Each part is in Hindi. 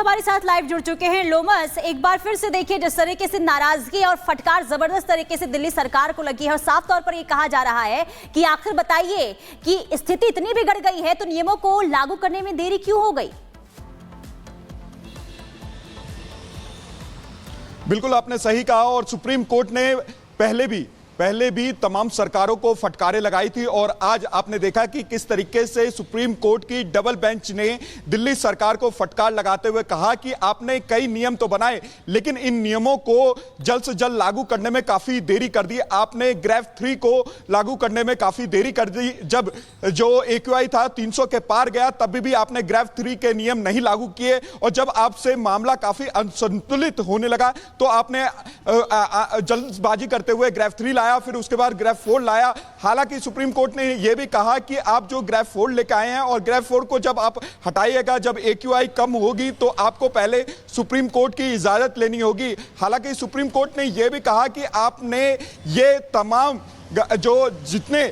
हमारे साथ लाइव जुड़ चुके हैं। लोमस, एक बार फिर से देखिए, जिस तरीके से नाराजगी और फटकार जबरदस्त तरीके से दिल्ली सरकार को लगी है और साफ तौर पर यह कहा जा रहा है कि आखिर बताइए कि स्थिति इतनी बिगड़ गई है तो नियमों को लागू करने में देरी क्यों हो गई? बिल्कुल आपने सही कहा और सुप्रीम कोर्ट ने पहले भी तमाम सरकारों को फटकारे लगाई थी और आज आपने देखा कि किस तरीके से सुप्रीम कोर्ट की डबल बेंच ने दिल्ली सरकार को फटकार लगाते हुए कहा कि आपने कई नियम तो बनाए लेकिन इन नियमों को जल्द से जल्द लागू करने में काफी देरी कर दी। आपने ग्रेफ 3 को लागू करने में काफी देरी कर दी। जब जो AQI था 300 के पार गया तब भी आपने ग्रेफ 3 के नियम नहीं लागू किए और जब आपसे मामला काफी असंतुलित होने लगा तो आपने जल्दबाजी करते हुए ग्रेफ 3 लाया, फिर उसके बाद ग्रेफ 4 लाया। हालांकि सुप्रीम कोर्ट ने यह भी कहा कि आप जो ग्रेफ 4 लेकर आए हैं और ग्रेफ 4 को जब आप हटाइएगा, जब AQI कम होगी तो आपको पहले सुप्रीम कोर्ट की इजाजत लेनी होगी। हालांकि सुप्रीम कोर्ट ने यह भी कहा कि आपने ये तमाम जो जितने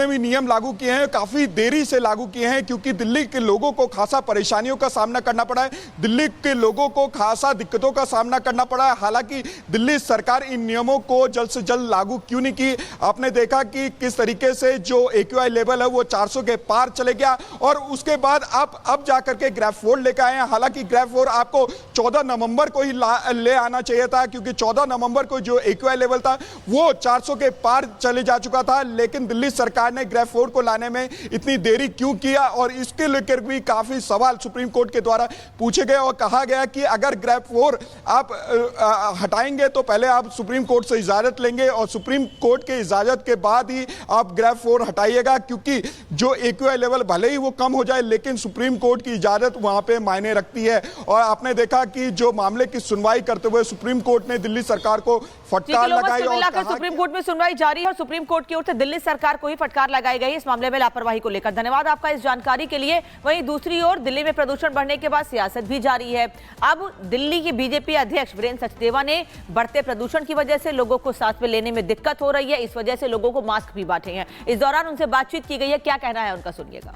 भी नियम लागू किए हैं काफी देरी से लागू किए हैं क्योंकि दिल्ली के लोगों को खासा परेशानियों का सामना करना पड़ा है, दिल्ली के लोगों को खासा दिक्कतों का सामना करना पड़ा है। हालांकि दिल्ली सरकार इन नियमों को जल्द से जल्द लागू क्यों नहीं की? आपने देखा कि किस तरीके से जो AQI लेवल है वो 400 के पार चले गया और उसके बाद आप अब जाकर के ग्रेफ 4 लेकर आए हैं। हालांकि ग्रेफ 4 आपको 14 नवंबर को ही ले आना चाहिए था क्योंकि 14 नवंबर को जो AQI लेवल था वो 400 के पार चले जा चुका था, लेकिन दिल्ली सरकार ने ग्रेफ 4 को लाने में इतनी देरी क्यों किया और इसके लेकर भी काफी सवाल सुप्रीम कोर्ट के द्वारा पूछे गए और कहा गया कि अगर ग्रेफ 4 आप हटाएंगे तो पहले आप सुप्रीम कोर्ट से इजाजत लेंगे और सुप्रीम कोर्ट के इजाजत के बाद ही आप ग्रेफ 4 हटाइएगा क्योंकि जो AQI लेवल भले ही वो कम हो जाए लेकिन सुप्रीम कोर्ट की इजाजत वहां पे मायने रखती है। और आपने देखा कि जो मामले की सुनवाई करते हुए सुप्रीम कोर्ट ने दिल्ली सरकार को फटकार लगाई और सुप्रीम कोर्ट में सुनवाई जारी है और सुप्रीम कोर्ट की ओर से दिल्ली सरकार को ही फटकार लगाई गई इस मामले में लापरवाही को लेकर। धन्यवाद आपका इस जानकारी के लिए। वहीं दूसरी ओर दिल्ली में प्रदूषण बढ़ने के बाद सियासत भी जारी है। अब दिल्ली की बीजेपी अध्यक्ष वीरेंद्र सचदेवा ने बढ़ते प्रदूषण की वजह से लोगों को सांस में लेने में दिक्कत हो रही है, इस वजह से लोगों को मास्क भी बांटे हैं। इस दौरान उनसे बातचीत की गई है, क्या कहना है उनका सुनिएगा।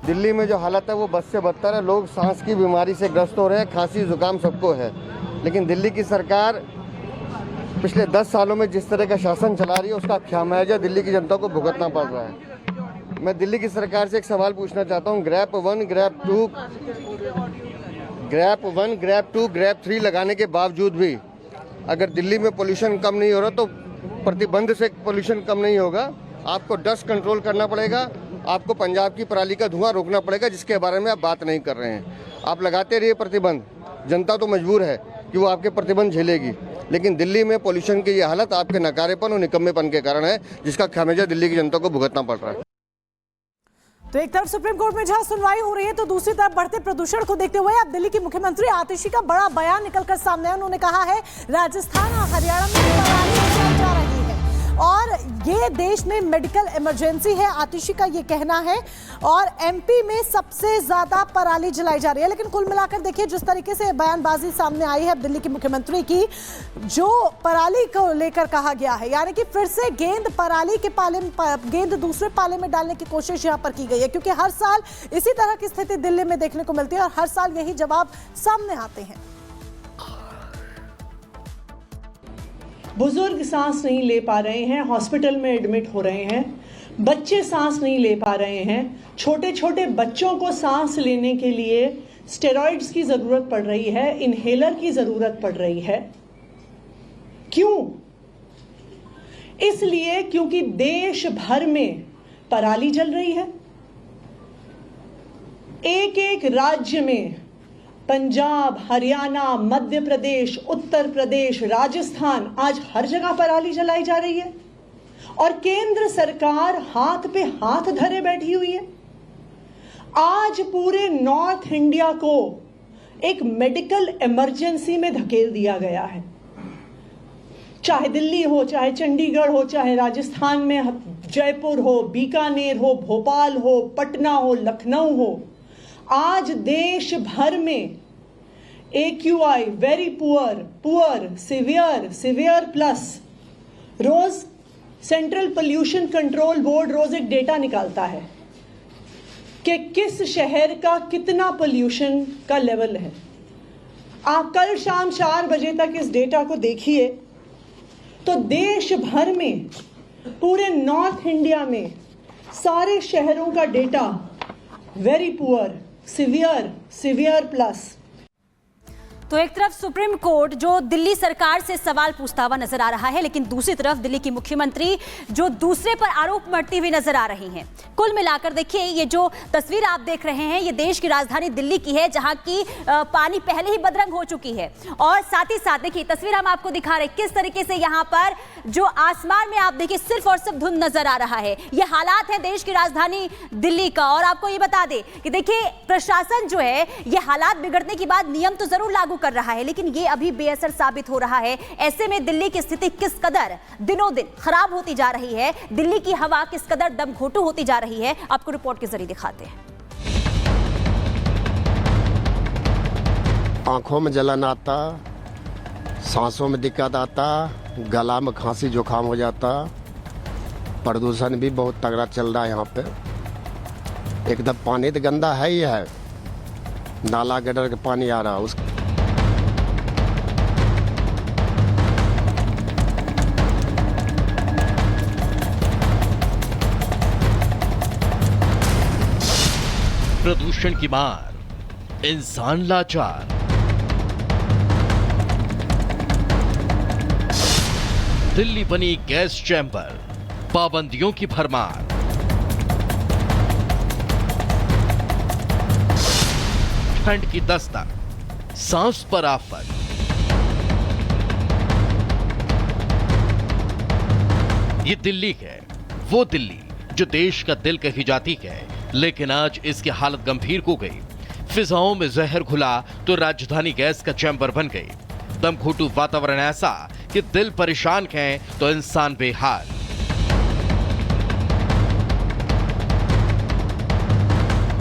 दिल्ली में जो हालत है वो बद से बदतर है, लोग सांस की बीमारी से ग्रस्त हो रहे हैं, खांसी जुकाम सबको है। लेकिन दिल्ली की सरकार पिछले 10 सालों में जिस तरह का शासन चला रही है उसका खामियाजा दिल्ली की जनता को भुगतना पड़ रहा है। मैं दिल्ली की सरकार से एक सवाल पूछना चाहता हूँ, ग्रेफ 1, ग्रेफ 2, ग्रेफ 3 लगाने के बावजूद भी अगर दिल्ली में पोल्यूशन कम नहीं हो रहा तो प्रतिबंध से पोल्यूशन कम नहीं होगा। आपको डस्ट कंट्रोल करना पड़ेगा, आपको पंजाब की पराली का धुआं रोकना पड़ेगा जिसके बारे में आप बात नहीं कर रहे हैं। आप लगाते रहिए प्रतिबंध, जनता तो मजबूर है कि वो आपके प्रतिबंध झेलेगी, लेकिन दिल्ली में पोल्यूशन की ये हालत आपके नकारेपन और निकम्मेपन के कारण है जिसका खामियाजा दिल्ली की जनता को भुगतना पड़ रहा है। तो एक तरफ सुप्रीम कोर्ट में जहां सुनवाई हो रही है तो दूसरी तरफ बढ़ते प्रदूषण को देखते हुए अब दिल्ली की मुख्यमंत्री आतिशी का बड़ा बयान निकलकर सामने है। उन्होंने कहा है राजस्थान और हरियाणा में पराली जा रही है और ये देश में मेडिकल इमरजेंसी है, आतिशी का ये कहना है। और MP में सबसे ज्यादा पराली जलाई जा रही है। लेकिन कुल मिलाकर देखिए जिस तरीके से बयानबाजी सामने आई है दिल्ली की मुख्यमंत्री की, जो पराली को लेकर कहा गया है, यानी कि फिर से गेंद पराली के पाले में, गेंद दूसरे पाले में डालने की कोशिश यहाँ पर की गई है क्योंकि हर साल इसी तरह की स्थिति दिल्ली में देखने को मिलती है और हर साल यही जवाब सामने आते हैं। बुजुर्ग सांस नहीं ले पा रहे हैं, हॉस्पिटल में एडमिट हो रहे हैं, बच्चे सांस नहीं ले पा रहे हैं, छोटे छोटे बच्चों को सांस लेने के लिए स्टेरॉइड्स की जरूरत पड़ रही है, इनहेलर की जरूरत पड़ रही है। क्यों? इसलिए क्योंकि देश भर में पराली जल रही है। एक एक राज्य में, पंजाब, हरियाणा, मध्य प्रदेश, उत्तर प्रदेश, राजस्थान, आज हर जगह पराली जलाई जा रही है और केंद्र सरकार हाथ पे हाथ धरे बैठी हुई है। आज पूरे नॉर्थ इंडिया को एक मेडिकल इमरजेंसी में धकेल दिया गया है। चाहे दिल्ली हो, चाहे चंडीगढ़ हो, चाहे राजस्थान में जयपुर हो, बीकानेर हो, भोपाल हो, पटना हो, लखनऊ हो, आज देश भर में AQI very poor, severe plus, रोज सेंट्रल पोल्यूशन कंट्रोल बोर्ड रोज एक डेटा निकालता है। कि किस शहर का कितना पोल्यूशन का लेवल है। आप कल शाम 4 बजे तक इस डेटा को देखिए तो देश भर में, पूरे नॉर्थ इंडिया में सारे शहरों का data very poor, severe, severe plus. तो एक तरफ सुप्रीम कोर्ट जो दिल्ली सरकार से सवाल पूछता हुआ नजर आ रहा है, लेकिन दूसरी तरफ दिल्ली की मुख्यमंत्री जो दूसरे पर आरोप मढ़ती हुई नजर आ रही हैं। कुल मिलाकर देखिए, ये जो तस्वीर आप देख रहे हैं ये देश की राजधानी दिल्ली की है, जहां की पानी पहले ही बदरंग हो चुकी है। और साथ ही साथ देखिए तस्वीर हम आपको दिखा रहे किस तरीके से यहां पर जो आसमान में आप देखिए सिर्फ और सिर्फ धुंध नजर आ रहा है। ये हालात है देश की राजधानी दिल्ली का। और आपको ये बता दें कि देखिए प्रशासन जो है ये हालात बिगड़ने के बाद नियम तो जरूर लागू कर रहा है, लेकिन ये अभी बेअसर साबित हो रहा है। ऐसे में दिल्ली की स्थिति किस कदर दिनों दिन खराब होती जा रही है, दिल्ली की हवा किस कदर दमघोटू होती जा रही है, आपको रिपोर्ट के जरिए दिखाते हैं। आंखों में जलन आता, सांसों में दिक्कत आता, गला में खांसी जुकाम हो जाता। प्रदूषण भी बहुत तगड़ा चल रहा है यहाँ पे। एकदम पानी तो गंदा है ही है, नाला गटर का पानी आ रहा है। प्रदूषण की मार, इंसान लाचार। दिल्ली बनी गैस चैम्बर, पाबंदियों की भरमार। ठंड की दस्तक, सांस पर आफत। ये दिल्ली है, वो दिल्ली जो देश का दिल कही जाती है, लेकिन आज इसकी हालत गंभीर हो गई। फिजाओं में जहर घुला तो राजधानी गैस का चैम्बर बन गई। दमघोटू वातावरण ऐसा कि दिल परेशान है तो इंसान बेहाल।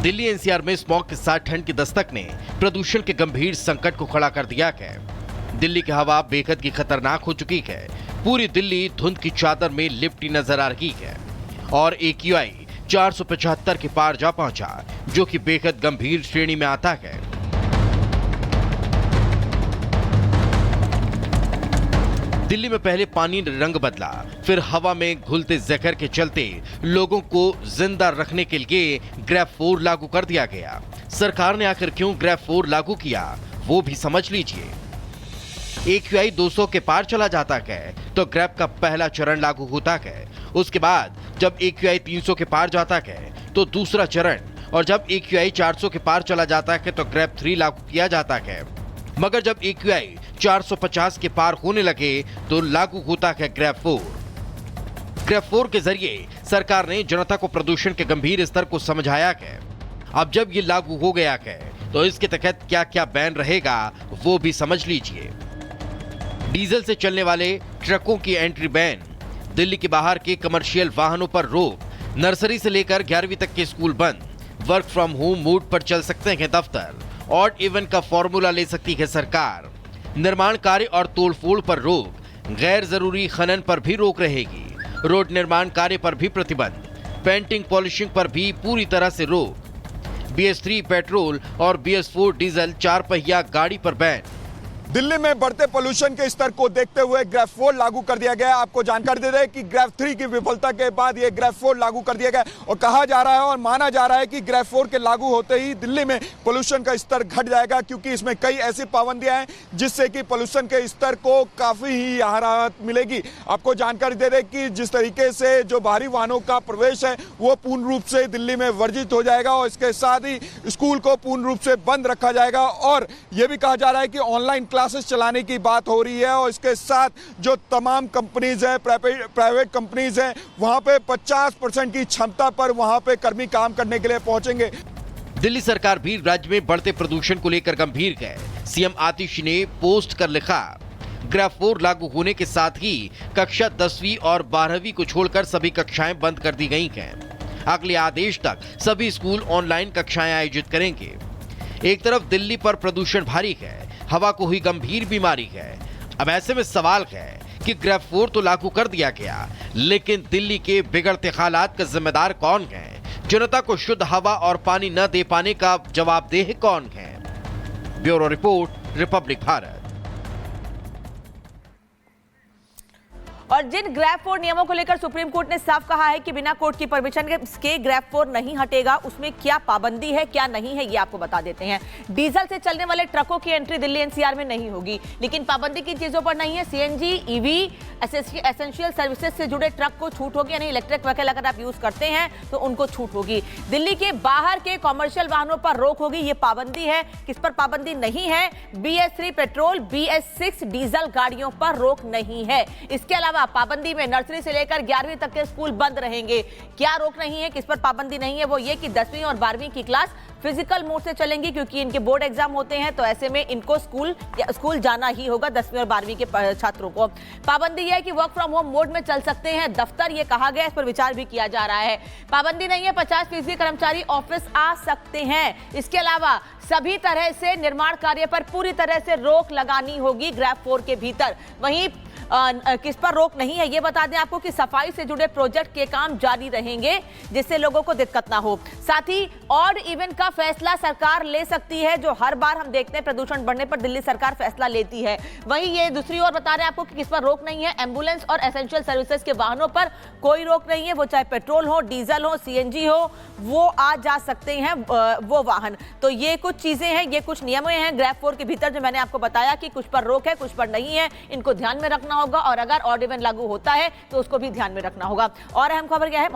दिल्ली एनसीआर में स्मॉग के साथ ठंड की दस्तक ने प्रदूषण के गंभीर संकट को खड़ा कर दिया है। दिल्ली की हवा बेहद की खतरनाक हो चुकी है। पूरी दिल्ली धुंध की चादर में लिपटी नजर आ रही है और AQI 475 के पार जा पहुंचा, जो कि बेहद गंभीर श्रेणी में आता है। दिल्ली में पहले पानी ने रंग बदला, फिर हवा में घुलते जहर के चलते लोगों को जिंदा रखने के लिए ग्रेप 4 लागू कर दिया गया। सरकार ने आखिर क्यों ग्रेप 4 लागू किया वो भी समझ लीजिए। AQI 200 के पार चला जाता है तो ग्रेप का पहला चरण लागू होता है। उसके बाद जब AQI 300 के पार जाता है तो दूसरा चरण, और जब AQI 400 के पार चला जाता है तो ग्रेप 3 लागू किया जाता है। मगर जब AQI 450 के पार होने लगे तो लागू होता है ग्रेप 4। ग्रेप 4 के जरिए सरकार ने जनता को प्रदूषण के गंभीर स्तर को समझाया है। अब जब ये लागू हो गया है तो इसके तहत क्या क्या बैन रहेगा वो भी समझ लीजिए। डीजल से चलने वाले ट्रकों की एंट्री बैन, दिल्ली के बाहर के कमर्शियल वाहनों पर रोक, नर्सरी से लेकर 11वीं तक के स्कूल बंद, वर्क फ्रॉम होम मोड पर चल सकते हैं दफ्तर, ऑड इवन का फॉर्मूला ले सकती है सरकार, निर्माण कार्य और तोड़फोड़ पर रोक, गैर जरूरी खनन पर भी रोक रहेगी, रोड निर्माण कार्य पर भी प्रतिबंध, पेंटिंग पॉलिशिंग पर भी पूरी तरह से रोक, BS3 पेट्रोल और BS4 डीजल 4 पहिया गाड़ी पर बैन। दिल्ली में बढ़ते पोल्यूशन के स्तर को देखते हुए ग्रेप 4 लागू कर दिया गया। आपको जानकारी दे रहे हैं कि ग्रेप 3 की विफलता के बाद यह ग्रेप 4 लागू कर दिया गया और कहा जा रहा है और माना जा रहा है कि ग्रेप 4 के लागू होते ही दिल्ली में पोल्यूशन का स्तर घट जाएगा, क्योंकि इसमें कई ऐसी पाबंदियां हैं जिससे कि पोल्यूशन के स्तर को काफी ही राहत मिलेगी। आपको जानकारी दे रहे कि जिस तरीके से जो बाहरी वाहनों का प्रवेश है वो पूर्ण रूप से दिल्ली में वर्जित हो जाएगा और इसके साथ ही स्कूल को पूर्ण रूप से बंद रखा जाएगा। और यह भी कहा जा रहा है कि ऑनलाइन क्लासेस चलाने की बात हो रही है और इसके साथ जो तमाम कंपनीज हैं, प्राइवेट कंपनीज हैं, वहां पे 50% की क्षमता पर वहां पे कर्मी काम करने के लिए पहुंचेंगे। दिल्ली सरकार भी राज्य में बढ़ते प्रदूषण को लेकर गंभीर है। सीएम आतिश ने पोस्ट कर लिखा, ग्रेप 4 लागू होने के साथ ही कक्षा 10वीं और 12वीं को छोड़कर सभी कक्षाएं बंद कर दी गई हैं। अगले आदेश तक सभी स्कूल ऑनलाइन कक्षाएं आयोजित करेंगे। एक तरफ दिल्ली पर प्रदूषण भारी है, हवा को हुई गंभीर बीमारी है। अब ऐसे में सवाल है कि ग्रेप 4 तो लागू कर दिया गया, लेकिन दिल्ली के बिगड़ते हालात का जिम्मेदार कौन है? जनता को शुद्ध हवा और पानी न दे पाने का जवाबदेह कौन है? Bureau report, Republic Bharat. और जिन ग्रैब 4 नियमों को लेकर सुप्रीम कोर्ट ने साफ कहा है कि बिना कोर्ट की परमिशन के ग्रैब 4 नहीं हटेगा, उसमें क्या पाबंदी है क्या नहीं है ये आपको बता देते हैं। डीजल से चलने वाले ट्रकों की एंट्री दिल्ली एनसीआर में नहीं होगी, लेकिन पाबंदी की चीजों पर नहीं है। सीएनजी, ईवी, एसेंशियल सर्विसेज से जुड़े ट्रक को छूट होगी, यानी इलेक्ट्रिक व्हीकल अगर आप यूज करते हैं तो उनको छूट होगी। दिल्ली के बाहर के कॉमर्शियल वाहनों पर रोक होगी, ये पाबंदी है। किस पर पाबंदी नहीं है? BS3 पेट्रोल, BS6 डीजल गाड़ियों पर रोक नहीं है। इसके अलावा पाबंदी में नर्सरी से लेकर 11वीं तक के स्कूल बंद रहेंगे। क्या रोक नहीं है, किस पर पाबंदी नहीं है? वो ये कि 10वीं और 12वीं की क्लास फिजिकल मोड से चलेंगी, क्योंकि इनके बोर्ड एग्जाम होते हैं, तो ऐसे में इनको स्कूल जाना ही होगा 10वीं और 12वीं के छात्रों को। पाबंदी है कि वर्क फ्रॉम होम मोड में चल सकते हैं दफ्तर, ये कहा गया, इस पर विचार भी किया जा रहा है। पाबंदी नहीं है, 50% कर्मचारी ऑफिस आ सकते हैं। इसके अलावा सभी तरह से निर्माण कार्य पर पूरी तरह से रोक लगानी होगी ग्रैब 4 के भीतर। वहीं किस पर रोक नहीं है ये बता दें आपको कि सफाई से जुड़े प्रोजेक्ट के काम जारी रहेंगे, जिससे लोगों को दिक्कत ना हो। साथ ही ऑड इवन का फैसला सरकार ले सकती है, जो हर बार हम देखते हैं प्रदूषण बढ़ने पर दिल्ली सरकार फैसला लेती है। वहीं ये दूसरी ओर बता रहे हैं आपको कि किस पर रोक नहीं है। एम्बुलेंस और एसेंशियल सर्विसेज के वाहनों पर कोई रोक नहीं है, वो चाहे पेट्रोल हो, डीजल हो, सीएनजी हो, वो आ जा सकते हैं वो वाहन। तो ये कुछ चीजें हैं, ये कुछ नियम हैं ग्रैब 4 के भीतर, जो मैंने आपको बताया कि कुछ पर रोक है, कुछ पर नहीं है। इनको ध्यान में रखना होगा, और अगर ऑड इवन लागू होता है तो उसको भी ध्यान में रखना होगा। और अहम खबर क्या है?